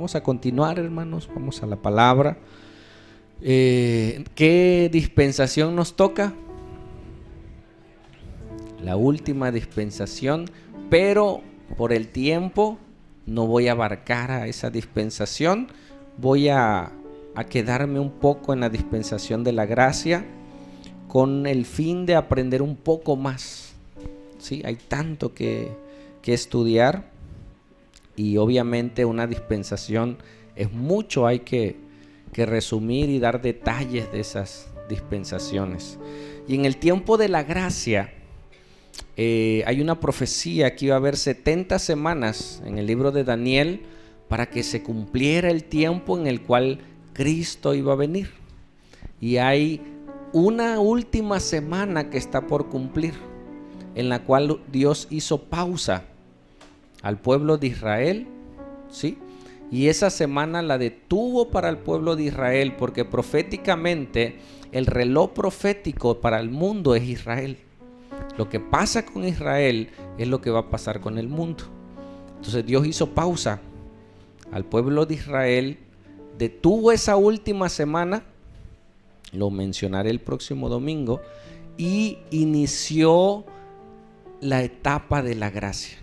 Vamos a continuar, hermanos, vamos a la palabra. ¿Qué dispensación nos toca? La última dispensación, pero por el tiempo no voy a abarcar a esa dispensación. Voy a quedarme un poco en la dispensación de la gracia con el fin de aprender un poco más. ¿Sí? Hay tanto que estudiar y obviamente una dispensación es mucho, hay que resumir y dar detalles de esas dispensaciones. Y en el tiempo de la gracia hay una profecía que iba a haber 70 semanas en el libro de Daniel para que se cumpliera el tiempo en el cual Cristo iba a venir. Y hay una última semana que está por cumplir, en la cual Dios hizo pausa al pueblo de Israel, ¿sí? Y esa semana la detuvo para el pueblo de Israel, porque proféticamente el reloj profético para el mundo es Israel. Lo que pasa con Israel es lo que va a pasar con el mundo. Entonces Dios hizo pausa al pueblo de Israel, detuvo esa última semana, lo mencionaré el próximo domingo, y inició la etapa de la gracia.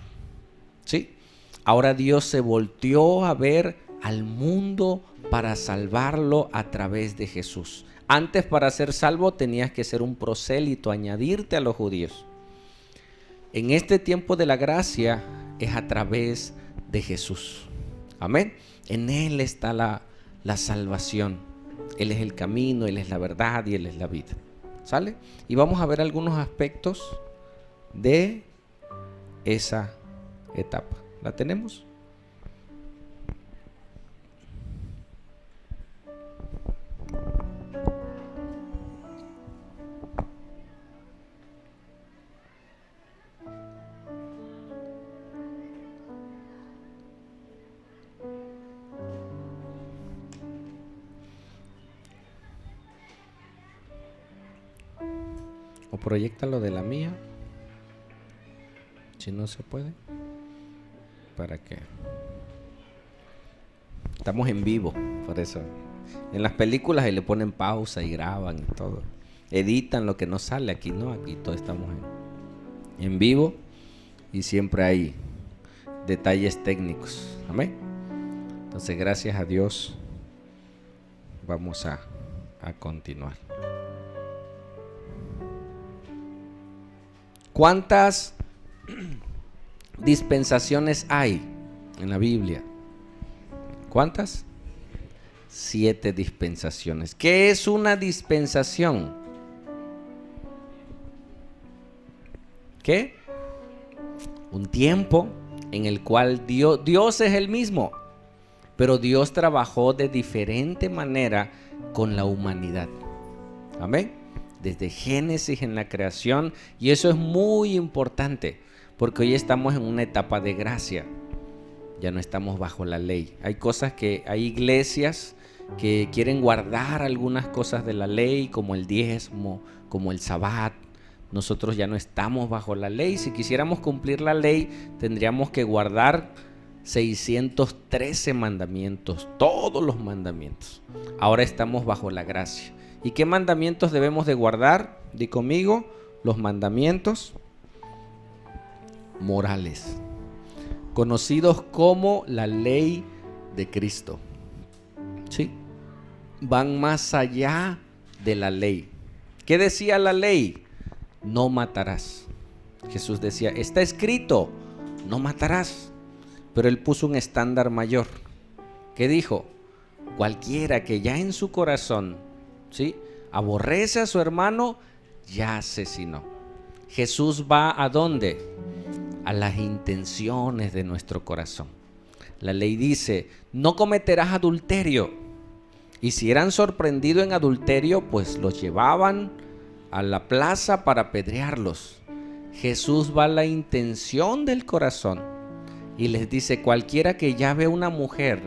¿Sí? Ahora Dios se volteó a ver al mundo para salvarlo a través de Jesús. Antes, para ser salvo tenías que ser un prosélito, añadirte a los judíos. En este tiempo de la gracia es a través de Jesús. Amén. En Él está la salvación. Él es el camino, Él es la verdad y Él es la vida. ¿Sale? Y vamos a ver algunos aspectos de esa etapa. ¿La tenemos? O proyectalo de la mía, si no se puede, para que estamos en vivo, por eso en las películas le ponen pausa y graban y todo, editan lo que no sale. Aquí no, aquí todos estamos en vivo y siempre hay detalles técnicos. Amén. Entonces, gracias a Dios, vamos a continuar. ¿Cuántas dispensaciones hay en la Biblia? ¿Cuántas? 7 dispensaciones. ¿Qué es una dispensación? ¿Qué? Un tiempo en el cual Dios es el mismo, pero Dios trabajó de diferente manera con la humanidad. Amén. Desde Génesis en la creación, y eso es muy importante, porque hoy estamos en una etapa de gracia. Ya no estamos bajo la ley. Hay iglesias que quieren guardar algunas cosas de la ley, como el diezmo, como el sabbat. Nosotros ya no estamos bajo la ley. Si quisiéramos cumplir la ley, tendríamos que guardar 613 mandamientos, todos los mandamientos. Ahora estamos bajo la gracia. ¿Y qué mandamientos debemos de guardar? Di conmigo, los mandamientos morales, conocidos como la ley de Cristo. ¿Sí? Van más allá de la ley. ¿Qué decía la ley? No matarás. Jesús decía, está escrito, no matarás. Pero Él puso un estándar mayor. ¿Qué dijo? Cualquiera que ya en su corazón, ¿sí?, aborrece a su hermano, ya asesinó. Jesús va ¿a dónde? A las intenciones de nuestro corazón. La ley dice, no cometerás adulterio. Y si eran sorprendidos en adulterio, pues los llevaban a la plaza para apedrearlos. Jesús va a la intención del corazón y les dice, cualquiera que ya ve una mujer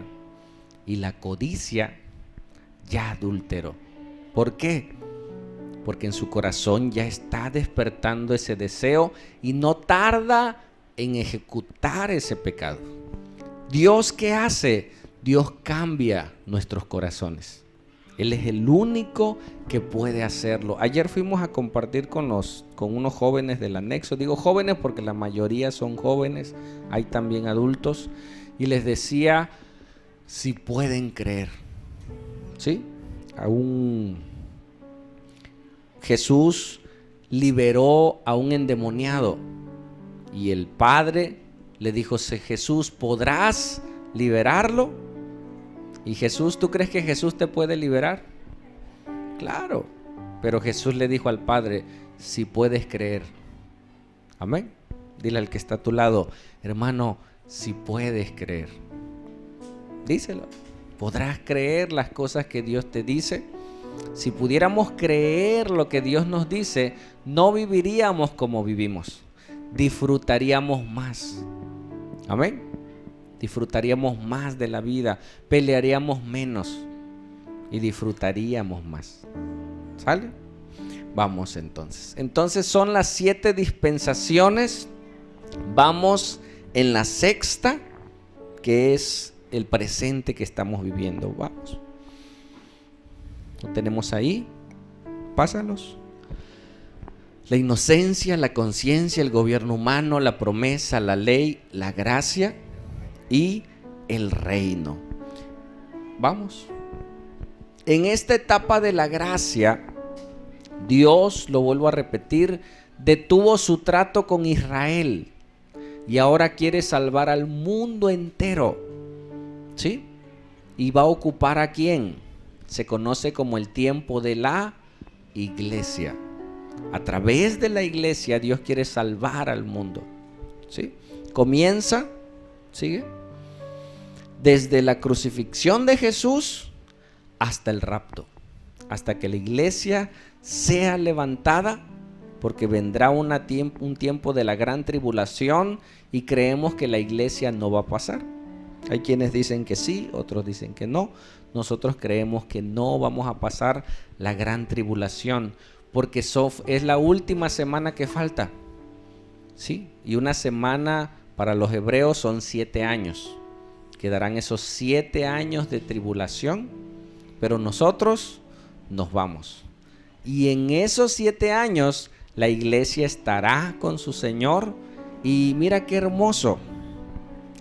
y la codicia, ya adulteró. ¿Por qué? Porque en su corazón ya está despertando ese deseo y no tarda en ejecutar ese pecado. ¿Dios qué hace? Dios cambia nuestros corazones. Él es el único que puede hacerlo. Ayer fuimos a compartir con unos jóvenes del anexo. Digo jóvenes porque la mayoría son jóvenes. Hay también adultos. Y les decía si pueden creer. ¿Sí? Jesús liberó a un endemoniado. Y el padre le dijo: Jesús, ¿podrás liberarlo? Y Jesús, ¿tú crees que Jesús te puede liberar? Claro. Pero Jesús le dijo al Padre: si puedes creer. Amén. Dile al que está a tu lado: hermano, si puedes creer. Díselo. ¿Podrás creer las cosas que Dios te dice? Si pudiéramos creer lo que Dios nos dice, no viviríamos como vivimos. Disfrutaríamos más. Amén. Disfrutaríamos más de la vida, pelearíamos menos y disfrutaríamos más. ¿Sale? Vamos entonces. Entonces son las 7 dispensaciones. Vamos en la 6ª, que es el presente que estamos viviendo. Vamos. ¿Lo tenemos ahí? Pásalos. La inocencia, la conciencia, el gobierno humano, la promesa, la ley, la gracia y el reino. Vamos. En esta etapa de la gracia, Dios, lo vuelvo a repetir, detuvo su trato con Israel y ahora quiere salvar al mundo entero. ¿Sí? ¿Y va a ocupar a quién? Se conoce como el tiempo de la iglesia. A través de la iglesia Dios quiere salvar al mundo. ¿Sí? Comienza, sigue, desde la crucifixión de Jesús hasta el rapto, hasta que la iglesia sea levantada, porque vendrá un tiempo de la gran tribulación y creemos que la iglesia no va a pasar. Hay quienes dicen que sí, otros dicen que no. Nosotros creemos que no vamos a pasar la gran tribulación, porque es la última semana que falta. ¿Sí? Y una semana para los hebreos son 7 años. Quedarán esos 7 años de tribulación, pero nosotros nos vamos. Y en esos 7 años la iglesia estará con su Señor. Y mira qué hermoso.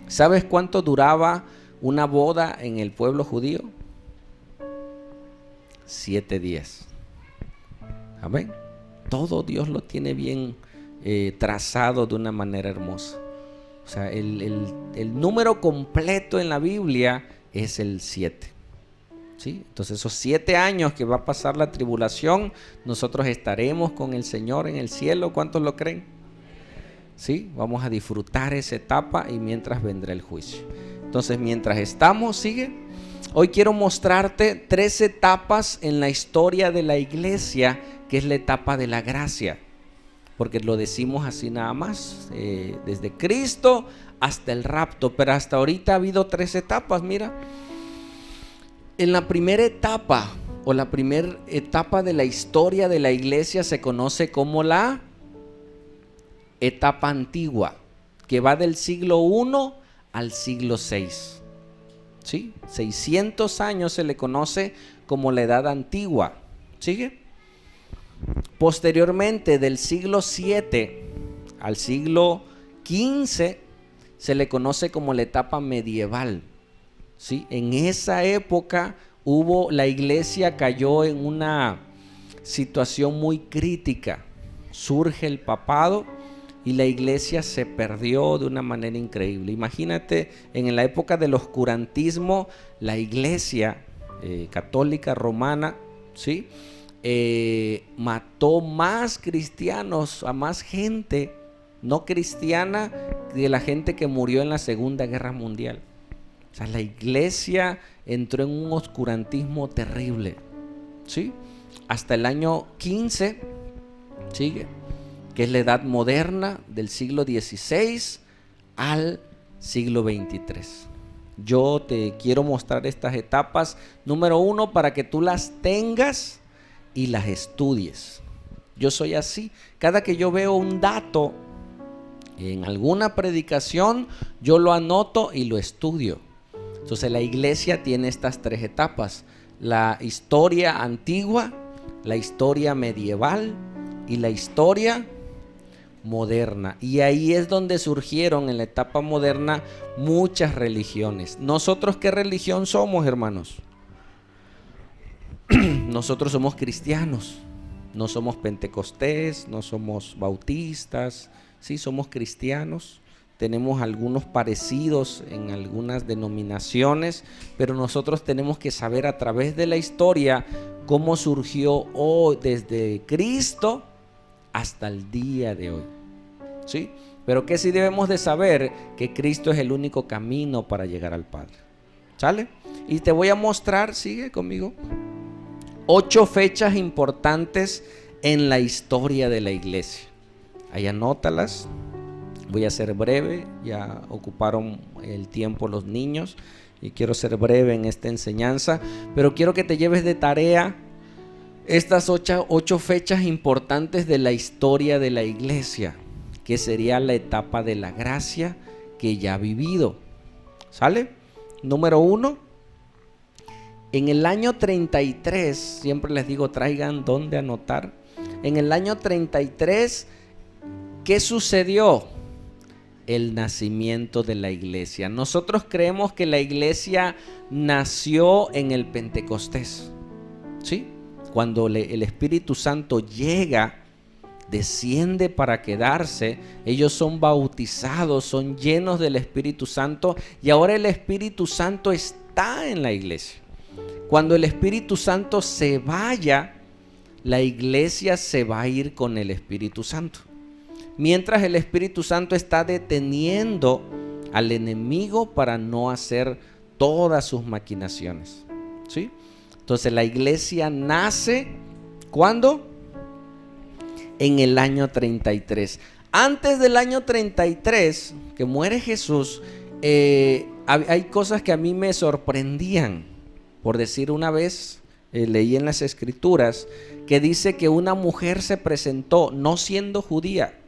¿Sabes cuánto duraba una boda en el pueblo judío? 7 días. Amén. Todo Dios lo tiene bien trazado de una manera hermosa. O sea, el número completo en la Biblia es el 7. ¿Sí? Entonces esos 7 años que va a pasar la tribulación, nosotros estaremos con el Señor en el cielo. ¿Cuántos lo creen? ¿Sí? Vamos a disfrutar esa etapa y mientras vendrá el juicio. Entonces mientras estamos, sigue. Hoy quiero mostrarte 3 etapas en la historia de la iglesia, que es la etapa de la gracia. Porque lo decimos así nada más, desde Cristo hasta el rapto, pero hasta ahorita ha habido 3 etapas, mira. En la primera etapa, o la primera etapa de la historia de la iglesia, se conoce como la etapa antigua, que va del siglo I al siglo VI. ¿Sí? 600 años se le conoce como la edad antigua. ¿Sigue? Posteriormente, del siglo VII al siglo XV, se le conoce como la etapa medieval. ¿Sí? En esa época la iglesia cayó en una situación muy crítica. Surge el papado y la iglesia se perdió de una manera increíble. Imagínate, en la época del oscurantismo, la iglesia católica romana, ¿sí? Mató más cristianos, a más gente no cristiana de la gente que murió en la Segunda Guerra Mundial. O sea, la iglesia entró en un oscurantismo terrible, ¿sí? Hasta el año 15, sigue, que es la edad moderna, del siglo XVI al siglo XXIII. Yo te quiero mostrar estas etapas, número 1, para que tú las tengas y las estudies. Yo soy así. Cada que yo veo un dato en alguna predicación, yo lo anoto y lo estudio. Entonces la iglesia tiene estas tres etapas: la historia antigua, la historia medieval y la historia moderna. Y ahí es donde surgieron en la etapa moderna muchas religiones. ¿Nosotros qué religión somos, hermanos? Nosotros somos cristianos. No somos pentecostés, no somos bautistas, sí, somos cristianos. Tenemos algunos parecidos en algunas denominaciones, pero nosotros tenemos que saber a través de la historia cómo surgió desde Cristo hasta el día de hoy, ¿sí? Pero que sí debemos de saber que Cristo es el único camino para llegar al Padre, ¿sale? Y te voy a mostrar, sigue conmigo, 8 fechas importantes en la historia de la iglesia. Ahí anótalas. Voy a ser breve, ya ocuparon el tiempo los niños y quiero ser breve en esta enseñanza, pero quiero que te lleves de tarea estas 8 fechas importantes de la historia de la iglesia, que sería la etapa de la gracia que ya ha vivido. ¿Sale? Número 1. En el año 33, siempre les digo, traigan dónde anotar. En el año 33, ¿qué sucedió? El nacimiento de la iglesia. Nosotros creemos que la iglesia nació en el Pentecostés, ¿sí? Cuando el Espíritu Santo llega, desciende para quedarse, ellos son bautizados, son llenos del Espíritu Santo y ahora el Espíritu Santo está en la iglesia. Cuando el Espíritu Santo se vaya, la iglesia se va a ir con el Espíritu Santo. Mientras el Espíritu Santo está deteniendo al enemigo para no hacer todas sus maquinaciones, ¿sí? Entonces la iglesia nace, ¿cuándo? En el año 33. Antes del año 33, que muere Jesús, hay cosas que a mí me sorprendían. Por decir, una vez leí en las escrituras que dice que una mujer se presentó, no siendo judía,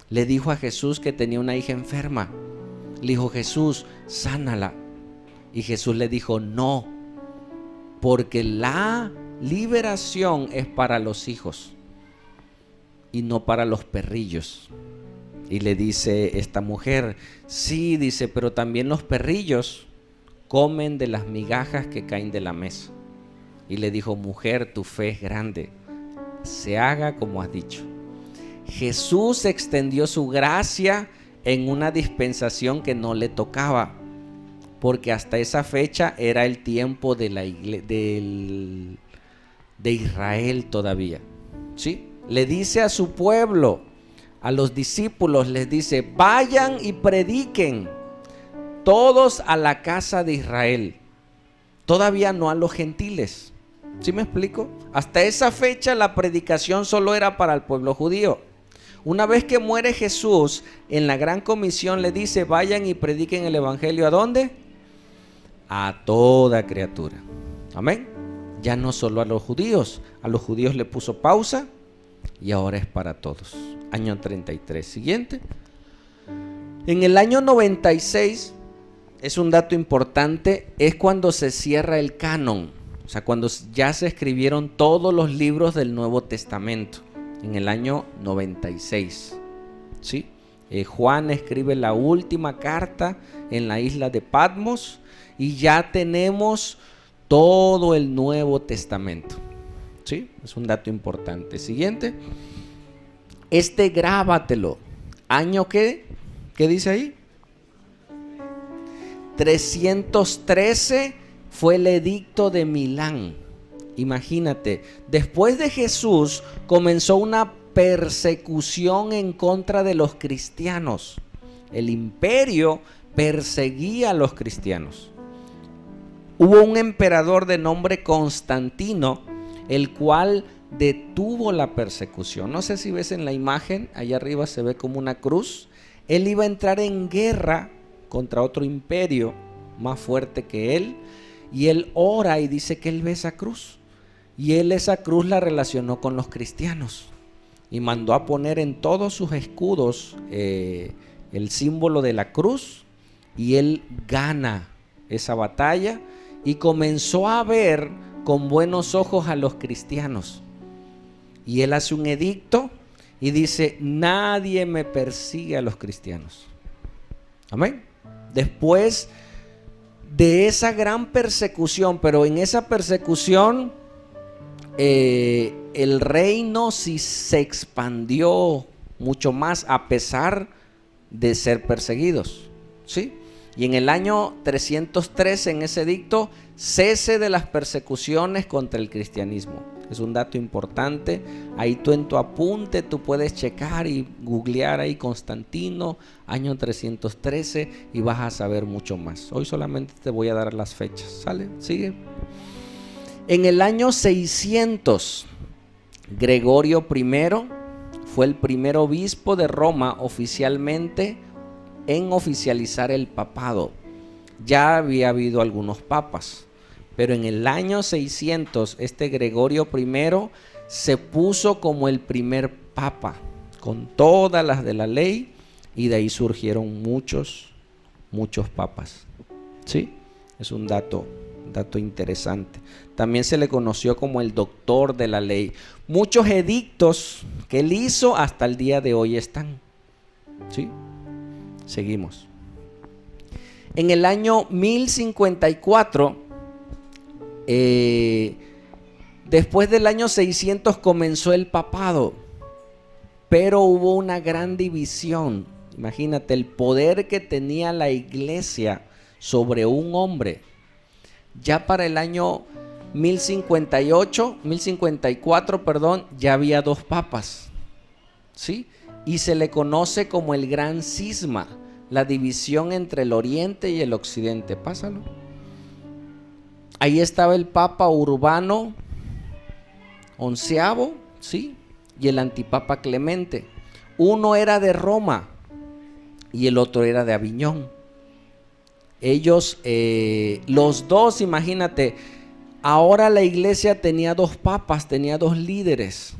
le dijo a Jesús que tenía una hija enferma. Le dijo: Jesús, sánala. Y Jesús le dijo: no, porque la liberación es para los hijos y no para los perrillos. Y le dice esta mujer: sí, dice, pero también los perrillos comen de las migajas que caen de la mesa. Y le dijo: mujer, tu fe es grande, se haga como has dicho. Jesús extendió su gracia en una dispensación que no le tocaba, porque hasta esa fecha era el tiempo de Israel todavía, ¿sí? Le dice a su pueblo, a los discípulos, les dice: vayan y prediquen todos a la casa de Israel. Todavía no a los gentiles. ¿Sí me explico? Hasta esa fecha la predicación solo era para el pueblo judío. Una vez que muere Jesús, en la gran comisión le dice: vayan y prediquen el evangelio. ¿A dónde? A toda criatura. Amén. Ya no solo a los judíos le puso pausa y ahora es para todos. Año 33. Siguiente. En el año 96, es un dato importante, es cuando se cierra el canon. O sea, cuando ya se escribieron todos los libros del Nuevo Testamento. En el año 96, ¿sí? Juan escribe la última carta en la isla de Patmos y ya tenemos todo el Nuevo Testamento, ¿sí? Es un dato importante. Siguiente. Grábatelo. ¿Año qué? ¿Qué dice ahí? 313 fue el edicto de Milán. Imagínate, después de Jesús comenzó una persecución en contra de los cristianos. El imperio perseguía a los cristianos. Hubo un emperador de nombre Constantino, el cual detuvo la persecución. No sé si ves en la imagen, allá arriba se ve como una cruz. Él iba a entrar en guerra contra otro imperio más fuerte que él, y él ora y dice que él ve esa cruz. Y él esa cruz la relacionó con los cristianos y mandó a poner en todos sus escudos el símbolo de la cruz, y él gana esa batalla y comenzó a ver con buenos ojos a los cristianos. Y él hace un edicto y dice: nadie me persigue a los cristianos. Amén. Después de esa gran persecución, pero en esa persecución el reino sí se expandió mucho más a pesar de ser perseguidos, ¿sí? Y en el año 313, en ese edicto, cese de las persecuciones contra el cristianismo. Es un dato importante. Ahí tú en tu apunte tú puedes checar y googlear ahí Constantino, año 313, y vas a saber mucho más. Hoy solamente te voy a dar las fechas. ¿Sale? Sigue. En el año 600, Gregorio I fue el primer obispo de Roma oficialmente en oficializar el papado. Ya había habido algunos papas, pero en el año 600 este Gregorio I se puso como el primer papa, con todas las de la ley, y de ahí surgieron muchos papas. ¿Sí? Es un dato interesante. También se le conoció como el doctor de la ley. Muchos edictos que él hizo hasta el día de hoy están. ¿Sí? Seguimos. En el año 1054, después del año 600 comenzó el papado, pero hubo una gran división. Imagínate el poder que tenía la iglesia sobre un hombre. Ya para el año 1054, ya había dos papas, ¿sí? Y se le conoce como el gran cisma, la división entre el oriente y el occidente. Pásalo. Ahí estaba el papa Urbano XI, ¿sí? Y el antipapa Clemente. Uno era de Roma y el otro era de Aviñón. Ellos, los dos, imagínate, ahora la iglesia tenía dos papas, tenía dos líderes.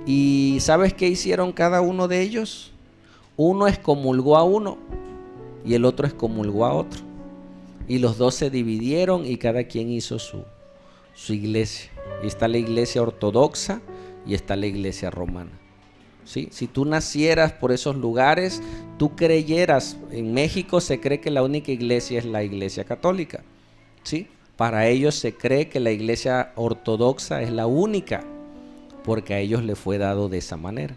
¿Y sabes qué hicieron cada uno de ellos? Uno excomulgó a uno y el otro excomulgó a otro. Y los dos se dividieron y cada quien hizo su iglesia. Y está la iglesia ortodoxa y está la iglesia romana. ¿Sí? Si tú nacieras por esos lugares, tú creyeras, en México se cree que la única iglesia es la iglesia católica, ¿sí? Para ellos se cree que la iglesia ortodoxa es la única, porque a ellos les fue dado de esa manera,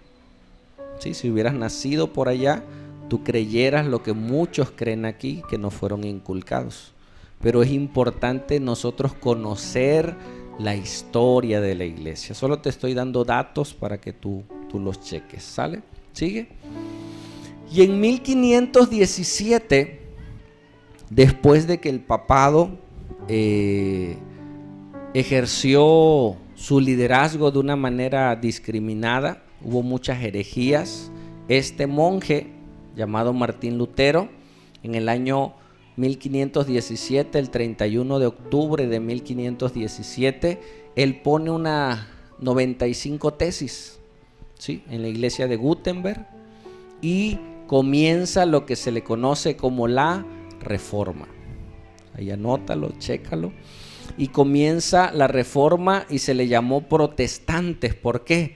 ¿sí? Si hubieras nacido por allá, tú creyeras lo que muchos creen aquí, que no fueron inculcados. Pero es importante nosotros conocer la historia de la iglesia. Solo te estoy dando datos para que tú los cheques. ¿Sale? ¿Sigue? Y en 1517, después de que el papado ejerció su liderazgo de una manera discriminada, hubo muchas herejías. Este monje llamado Martín Lutero, en el año 1517, el 31 de octubre de 1517, él pone una 95 tesis, ¿sí? En la iglesia de Gutenberg, y comienza lo que se le conoce como la Reforma. Ahí anótalo, chécalo. Y comienza la Reforma y se le llamó protestantes. ¿Por qué?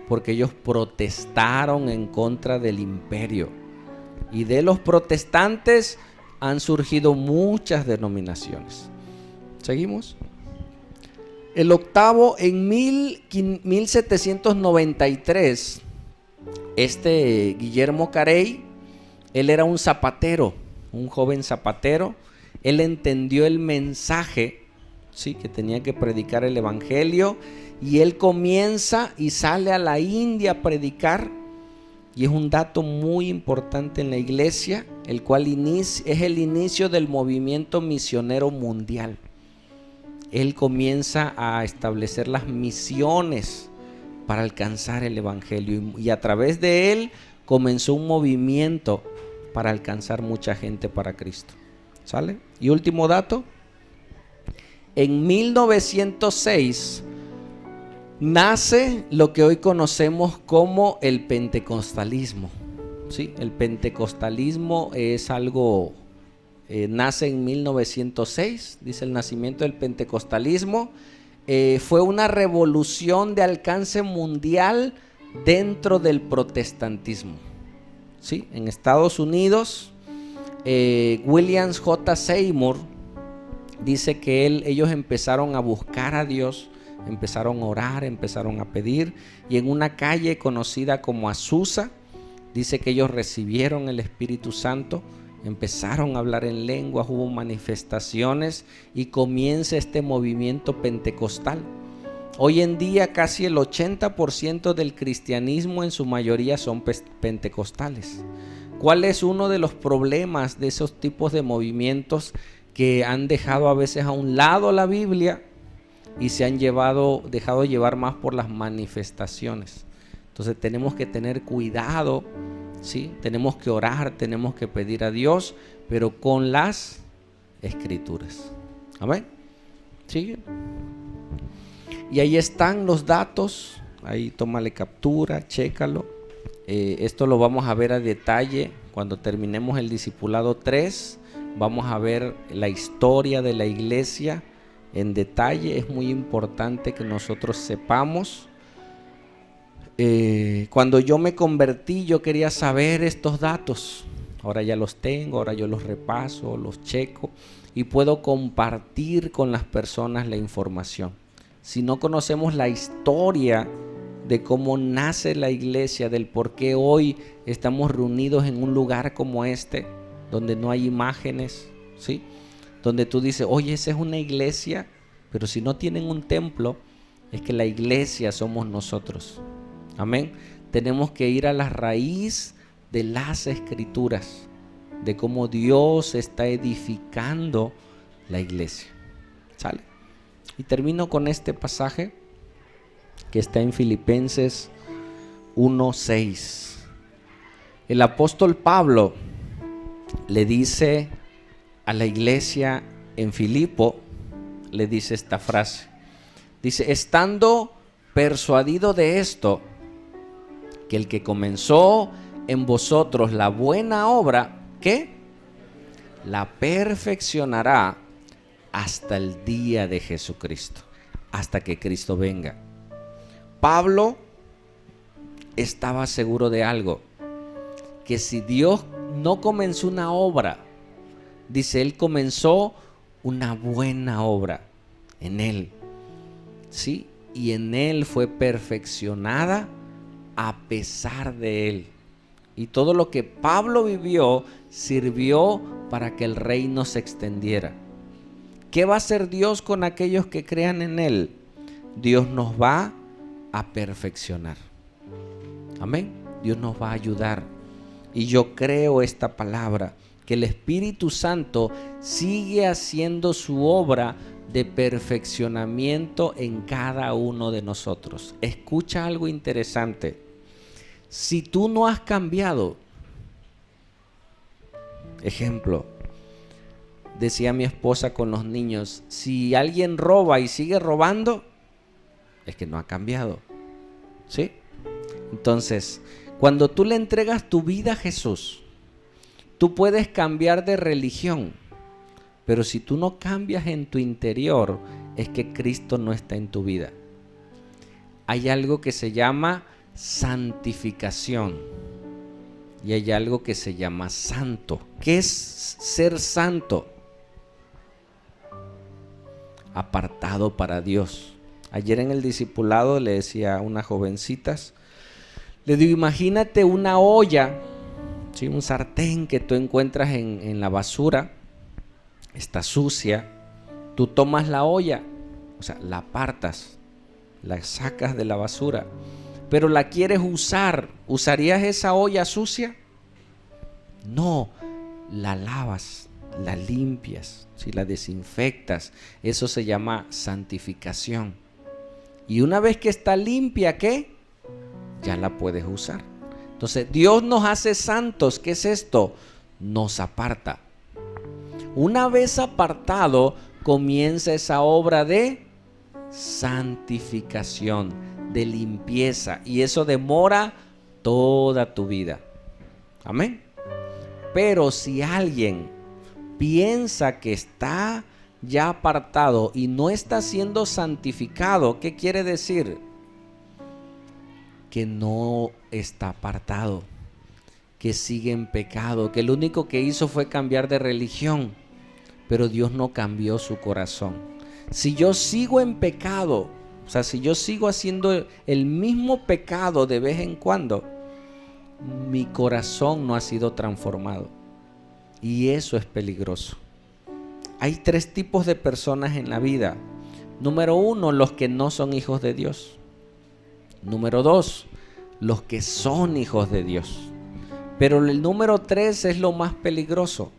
Porque ellos protestaron en contra del imperio. Y de los protestantes han surgido muchas denominaciones. ¿Seguimos? El octavo, en 1793, Guillermo Carey, él era un zapatero, un joven zapatero. Él entendió el mensaje, ¿sí?, que tenía que predicar el evangelio, y él comienza y sale a la India a predicar. Y es un dato muy importante en la iglesia, el cual es el inicio del movimiento misionero mundial. Él comienza a establecer las misiones para alcanzar el evangelio, y a través de él comenzó un movimiento para alcanzar mucha gente para Cristo. ¿Sale? Y último dato, en 1906 nace lo que hoy conocemos como el pentecostalismo. ¿Sí? El pentecostalismo es algo nace en 1906, dice el nacimiento del pentecostalismo. Fue una revolución de alcance mundial dentro del protestantismo. ¿Sí? En Estados Unidos, William J. Seymour dice que ellos empezaron a buscar a Dios, empezaron a orar, empezaron a pedir, y en una calle conocida como Azusa, dice que ellos recibieron el Espíritu Santo, empezaron a hablar en lenguas, hubo manifestaciones y comienza este movimiento pentecostal. Hoy en día casi el 80% del cristianismo en su mayoría son pentecostales. ¿Cuál es uno de los problemas de esos tipos de movimientos que han dejado a veces a un lado la Biblia y se han dejado llevar más por las manifestaciones? Entonces tenemos que tener cuidado, ¿sí? Tenemos que orar, tenemos que pedir a Dios, pero con las Escrituras. Amén. ¿Sigue? Y ahí están los datos. Ahí tómale captura, chécalo. Esto lo vamos a ver a detalle cuando terminemos el discipulado 3. Vamos a ver la historia de la iglesia en detalle. Es muy importante que nosotros sepamos. Cuando yo me convertí, yo quería saber estos datos. Ahora ya los tengo, ahora yo los repaso, los checo y puedo compartir con las personas la información. Si no conocemos la historia de cómo nace la iglesia, del por qué hoy estamos reunidos en un lugar como este, donde no hay imágenes, ¿sí? Donde tú dices, oye, esa es una iglesia, pero si no tienen un templo, es que la iglesia somos nosotros. Amén. Tenemos que ir a la raíz de las Escrituras, de cómo Dios está edificando la iglesia. ¿Sale? Y termino con este pasaje que está en Filipenses 1:6. El apóstol Pablo le dice a la iglesia en Filipo, le dice esta frase. Dice, estando persuadido de esto, que el que comenzó en vosotros la buena obra, ¿qué? La perfeccionará hasta el día de Jesucristo, hasta que Cristo venga. Pablo estaba seguro de algo, que si Dios no comenzó una obra, dice, Él comenzó una buena obra en Él, ¿sí? Y en Él fue perfeccionada a pesar de Él. Y todo lo que Pablo vivió sirvió para que el reino se extendiera. ¿Qué va a hacer Dios con aquellos que crean en Él? Dios nos va a perfeccionar. Amén. Dios nos va a ayudar. Y yo creo esta palabra, que el Espíritu Santo sigue haciendo su obra de perfeccionamiento en cada uno de nosotros. Escucha algo interesante. Si tú no has cambiado, ejemplo, decía mi esposa con los niños, si alguien roba y sigue robando, es que no ha cambiado, ¿sí? Entonces, cuando tú le entregas tu vida a Jesús, tú puedes cambiar de religión, pero si tú no cambias en tu interior, es que Cristo no está en tu vida. Hay algo que se llama santificación y hay algo que se llama santo. ¿Qué es ser santo? Apartado para Dios. Ayer en el discipulado le decía a unas jovencitas, le digo, imagínate una olla, ¿sí? Un sartén que tú encuentras en la basura, está sucia, tú tomas la olla, o sea, la apartas, la sacas de la basura, pero la quieres usar, ¿usarías esa olla sucia? No, la lavas, la limpias, ¿sí? La desinfectas, eso se llama santificación. Y una vez que está limpia, ¿qué? Ya la puedes usar. Entonces Dios nos hace santos. ¿Qué es esto? Nos aparta. Una vez apartado, comienza esa obra de santificación, de limpieza, y eso demora toda tu vida. Amén. Pero si alguien piensa que está ya apartado y no está siendo santificado, ¿qué quiere decir? Que no está apartado, que sigue en pecado, que lo único que hizo fue cambiar de religión, pero Dios no cambió su corazón. Si yo sigo en pecado, o sea, si yo sigo haciendo el mismo pecado de vez en cuando, mi corazón no ha sido transformado. Y eso es peligroso. Hay 3 tipos de personas en la vida. Número 1, los que no son hijos de Dios. Número 2, los que son hijos de Dios. Pero el número 3 es lo más peligroso.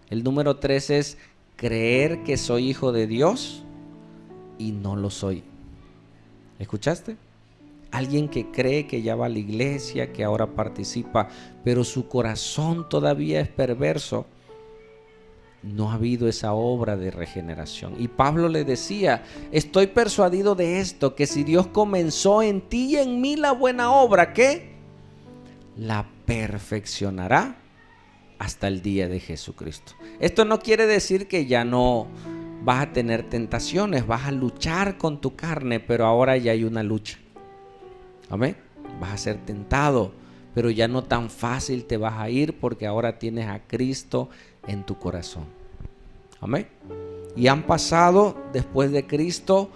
El número 3 es creer que soy hijo de Dios y no lo soy. ¿Escuchaste? Alguien que cree que ya va a la iglesia, que ahora participa, pero su corazón todavía es perverso. No ha habido esa obra de regeneración. Y Pablo le decía, estoy persuadido de esto, que si Dios comenzó en ti y en mí la buena obra, ¿qué? La perfeccionará hasta el día de Jesucristo. Esto no quiere decir que ya no vas a tener tentaciones, vas a luchar con tu carne, pero ahora ya hay una lucha. Amén. Vas a ser tentado, pero ya no tan fácil te vas a ir porque ahora tienes a Cristo en tu corazón. Amén. Y han pasado después de Cristo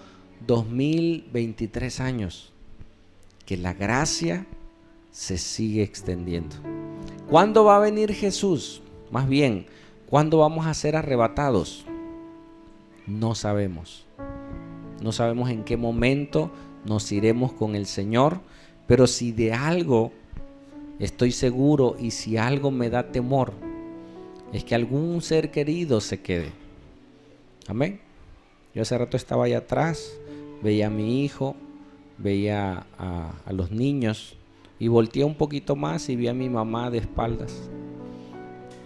2023 años que la gracia se sigue extendiendo. ¿Cuándo va a venir Jesús? Más bien, ¿cuándo vamos a ser arrebatados? No sabemos. No sabemos en qué momento nos iremos con el Señor, pero si de algo estoy seguro y si algo me da temor, es que algún ser querido se quede. Amén. Yo hace rato estaba allá atrás, veía a mi hijo, veía a los niños y volteé un poquito más y vi a mi mamá de espaldas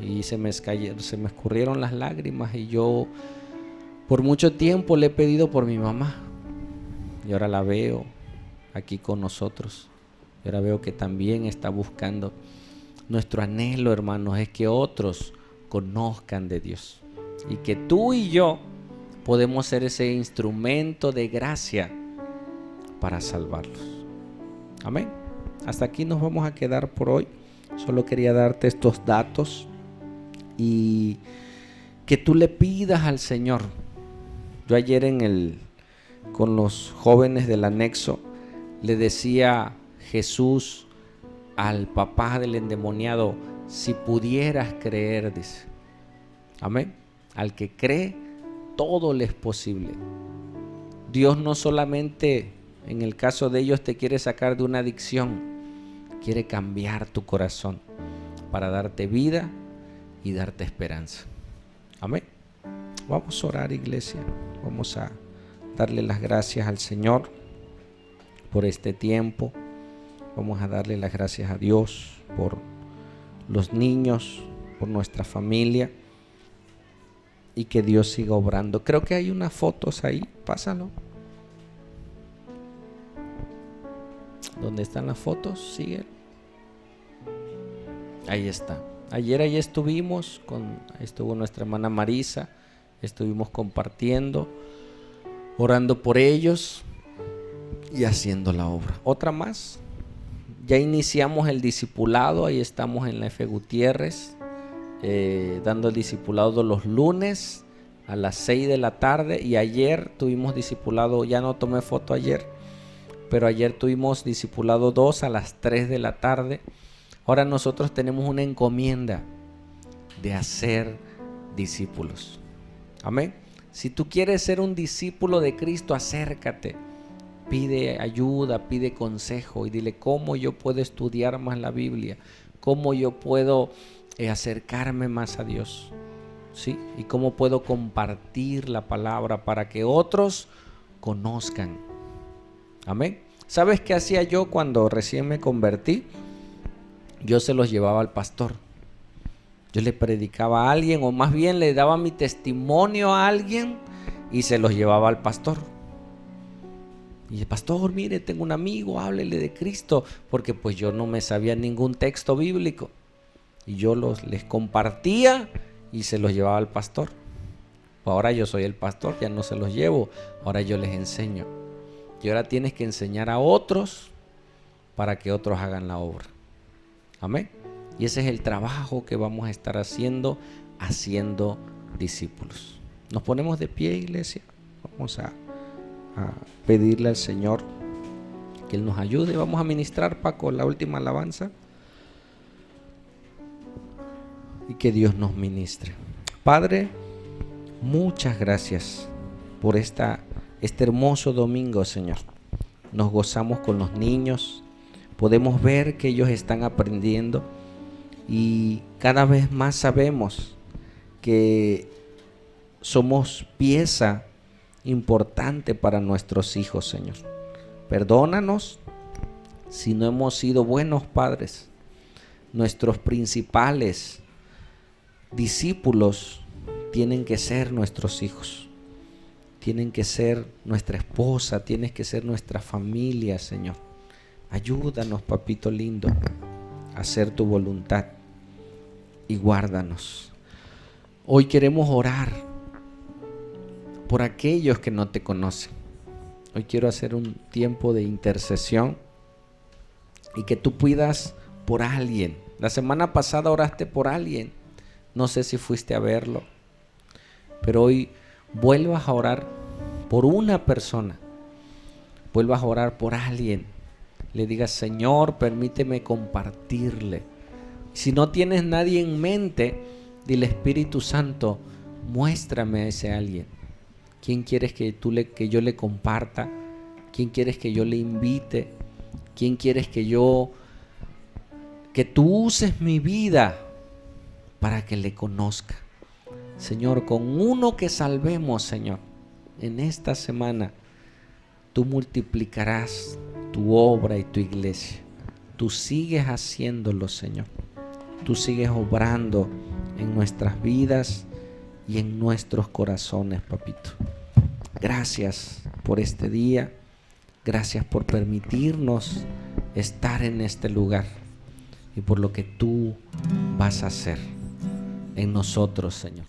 y se me escurrieron las lágrimas y yo por mucho tiempo le he pedido por mi mamá y ahora la veo aquí con nosotros. Y ahora veo que también está buscando. Nuestro anhelo, hermanos, es que otros conozcan de Dios y que tú y yo podemos ser ese instrumento de gracia para salvarlos. Amén. Hasta aquí nos vamos a quedar por hoy. Solo quería darte estos datos y que tú le pidas al Señor. Yo ayer con los jóvenes del anexo le decía Jesús al papá del endemoniado, si pudieras creer, dice. Amén. Al que cree, todo le es posible. Dios no solamente en el caso de ellos te quiere sacar de una adicción, quiere cambiar tu corazón para darte vida y darte esperanza. Amén. Vamos a orar, iglesia. Vamos a darle las gracias al Señor por este tiempo. Vamos a darle las gracias a Dios por los niños, por nuestra familia y que Dios siga obrando. Creo que hay unas fotos ahí, pásalo. ¿Dónde están las fotos? Sigue. Ahí está. Ayer ahí estuvo nuestra hermana Marisa, estuvimos compartiendo, orando por ellos y haciendo la obra. Otra más. Ya iniciamos el discipulado, ahí estamos en la F. Gutiérrez, dando el discipulado los lunes a las 6 de la tarde y ayer tuvimos discipulado, ya no tomé foto ayer, pero ayer tuvimos discipulado 2 a las 3 de la tarde. Ahora nosotros tenemos una encomienda de hacer discípulos. Amén. Si tú quieres ser un discípulo de Cristo, acércate. Pide ayuda, pide consejo y dile cómo yo puedo estudiar más la Biblia, cómo yo puedo acercarme más a Dios, ¿sí? Y cómo puedo compartir la palabra para que otros conozcan. Amén. ¿Sabes qué hacía yo cuando recién me convertí? Yo se los llevaba al pastor. Yo le predicaba a alguien, o más bien le daba mi testimonio a alguien y se los llevaba al pastor. Y el pastor, mire, tengo un amigo, háblele de Cristo, porque pues yo no me sabía ningún texto bíblico. Y yo les compartía y se los llevaba al pastor. Pues ahora yo soy el pastor, ya no se los llevo, ahora yo les enseño. Y ahora tienes que enseñar a otros para que otros hagan la obra. Amén. Y ese es el trabajo que vamos a estar haciendo discípulos. Nos ponemos de pie, iglesia. Vamos a pedirle al Señor que Él nos ayude. Vamos a ministrar, Paco, la última alabanza. Y que Dios nos ministre. Padre, muchas gracias por este hermoso domingo, Señor. Nos gozamos con los niños. Podemos ver que ellos están aprendiendo. Y cada vez más sabemos que somos pieza importante para nuestros hijos, Señor. Perdónanos si no hemos sido buenos padres. Nuestros principales discípulos tienen que ser nuestros hijos. Tienen que ser nuestra esposa, tienen que ser nuestra familia, Señor. Ayúdanos, papito lindo, a hacer tu voluntad y guárdanos. Hoy queremos orar por aquellos que no te conocen. Hoy quiero hacer un tiempo de intercesión y que tú pidas por alguien. La semana pasada oraste por alguien. No sé si fuiste a verlo, pero hoy vuelvas a orar por una persona. Vuelvas a orar por alguien. Le digas: Señor, permíteme compartirle. Si no tienes nadie en mente, dile: Espíritu Santo, muéstrame a ese alguien. ¿Quién quieres que yo le comparta? ¿Quién quieres que yo le invite? ¿Quién quieres que tú uses mi vida para que le conozca? Señor, con uno que salvemos, Señor, en esta semana, tú multiplicarás tu obra y tu iglesia. Tú sigues haciéndolo, Señor. Tú sigues obrando en nuestras vidas y en nuestros corazones, papito. Gracias por este día. Gracias por permitirnos estar en este lugar y por lo que tú vas a hacer en nosotros, Señor.